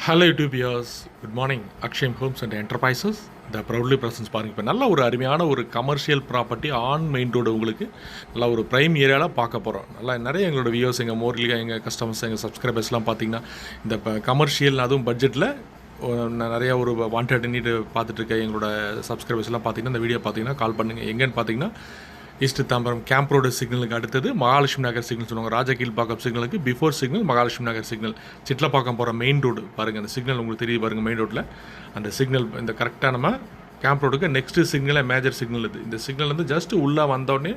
Hello YouTube viewers, good morning. Akshayam homes and enterprises the proudly presents பாருங்கள். இப்போ நல்ல ஒரு அருமையான ஒரு commercial property on main road உங்களுக்கு நல்லா ஒரு ப்ரைம் ஏரியாவில் பார்க்க போகிறோம். நல்லா நிறைய எங்களோட வியூவர்ஸ், எங்கள் மோர்லியாக எங்கள் கஸ்டமர்ஸ், எங்கள் சப்ஸ்கிரைபர்ஸ்லாம் பார்த்தீங்கன்னா இந்த இப்போ கமர்ஷியல் அதுவும் பட்ஜெட்டில் நிறையா ஒரு வாண்டட் நீட்டு பார்த்துட்ருக்க எங்களோட சப்ஸ்கிரைபர்ஸ்லாம் பார்த்தீங்கன்னா இந்த வீடியோ பார்த்தீங்கன்னா கால் பண்ணுங்கள். எங்கேன்னு பார்த்தீங்கன்னா ஈஸ்ட் தாம்பரம் கேம்ப் ரோடு சிக்னலுக்கு அடுத்தது மகாலட்சுமி நகர் சிக்னல் சொல்லுவாங்க. ராஜகீழ்பாக்கம் சிக்னலுக்கு பிஃபோர் சிக்னல் மகாலட்சுமி நகர் சிக்னல். சிட்லப்பாக்கம் போகிற மெயின் ரோடு பாருங்கள். அந்த சிக்னல் உங்களுக்கு தெரிய பாருங்கள். மெயின் ரோட்டில் அந்த சிக்னல் இந்த கரெக்டாக நம்ம கேம்ப் ரோடுக்கு நெக்ஸ்ட்டு சிக்னலே மேஜர் சிக்னல் இது. இந்த சிக்னல் வந்து ஜஸ்ட்டு உள்ளே வந்தோடனே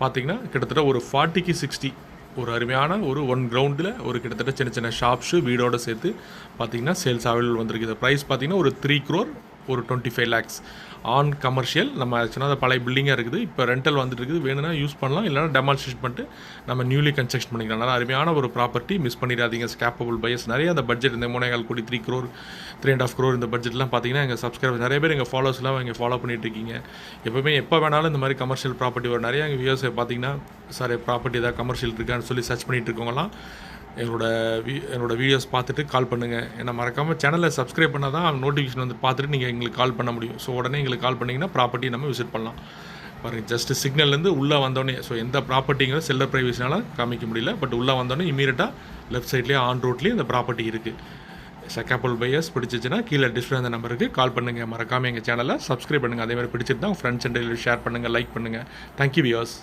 பார்த்தீங்கன்னா கிட்டத்தட்ட ஒரு 40க்கு 60 ஒரு அருமையான ஒரு ஒன் கிரவுண்டில் ஒரு கிட்டத்தட்ட சின்ன சின்ன ஷாப்ஸு வீடோடு சேர்த்து பார்த்தீங்கன்னா சேல்ஸ் அவைலபிள் வந்திருக்கு. இந்த ப்ரைஸ் பார்த்தீங்கன்னா ஒரு 3 crore ஒரு 25 lakhs ஆன் கமர்ஷியல். நம்ம ஆக்சுவலாக பழைய பில்டிங்காக இருக்குது, இப்போ ரெண்டல் வந்துட்டு இருக்குது. வேணும்னா யூஸ் பண்ணலாம், இல்லைனா டெமாலிஷ் பண்ணிட்டு நம்ம நியூலி கன்ஸ்ட்ரக்ஷன் பண்ணிக்கலாம். நல்லா அருமையான ஒரு ப்ராப்பர்ட்டி, மிஸ் பண்ணிடாதீங்க. ஸ்கேப்பபிள் பையர்ஸ் நிறைய அந்த பட்ஜெட் இந்த 3.25 கோடி 3 crore 3.5 crore இந்த பட்ஜெட்லாம் பார்த்தீங்கன்னா எங்கள் சப்ஸ்கிரைபர் நிறைய பேர் எங்கள் ஃபாலோவர்ஸ்லாம் இங்கே ஃபாலோ பண்ணிட்டு இருக்கீங்க. எப்போவுமே எப்போ வேணாலும் இந்த மாதிரி கமர்ஷியல் ப்ராப்பர்ட்டி ஒரு நிறைய எங்கள் வியூவர்ஸ் பார்த்தீங்கன்னா சார் ப்ராப்பர்ட்டி ஏதாவது கமர்ஷியல் இருக்கான்னு சொல்லி சர்ச் பண்ணிட்டு இருக்கவங்களாம் என்னோட வீடியோஸ் பார்த்துட்டு கால் பண்ணுங்கள். ஏன்னா மறக்காமல் சேனலை சப்ஸ்கிரைப் பண்ணால் தான் நோட்டிஃபிகேஷன் வந்து பார்த்துட்டு நீங்கள் எங்களுக்கு கால் பண்ண முடியும். ஸோ உடனே எங்களுக்கு கால் பண்ணிங்கன்னா ப்ராப்பர்ட்டி நம்ம விசிட் பண்ணலாம். பாருங்கள், ஜஸ்ட்டு சிக்னல்லேருந்து உள்ளே வந்தோடனே, ஸோ எந்த ப்ராப்பர்ட்டிங்கிற செல்லர் ப்ரைவசினால காமிக்க முடியல, பட் உள்ளே வந்தோடனே இமீடியட்டாக லெஃப்ட் சைட்லேயே ஆன் ரோட்லேயே இந்த ப்ராப்பர்ட்டி இருக்குது. செக்காப்பல் பையர்ஸ் பிடிச்சிச்சுன்னா கீழே டிஸ்பிளே அந்த நம்பருக்கு கால் பண்ணுங்கள். மறக்காமல் எங்கள் சேனலை சப்ஸ்கிரைப் பண்ணுங்கள். அதேமாதிரி பிடிச்சிருந்தா உங்கள் ஃப்ரெண்ட்ஸ் அண்ட் ஷேர் பண்ணுங்கள், லைக் பண்ணுங்கள். Thank you viewers.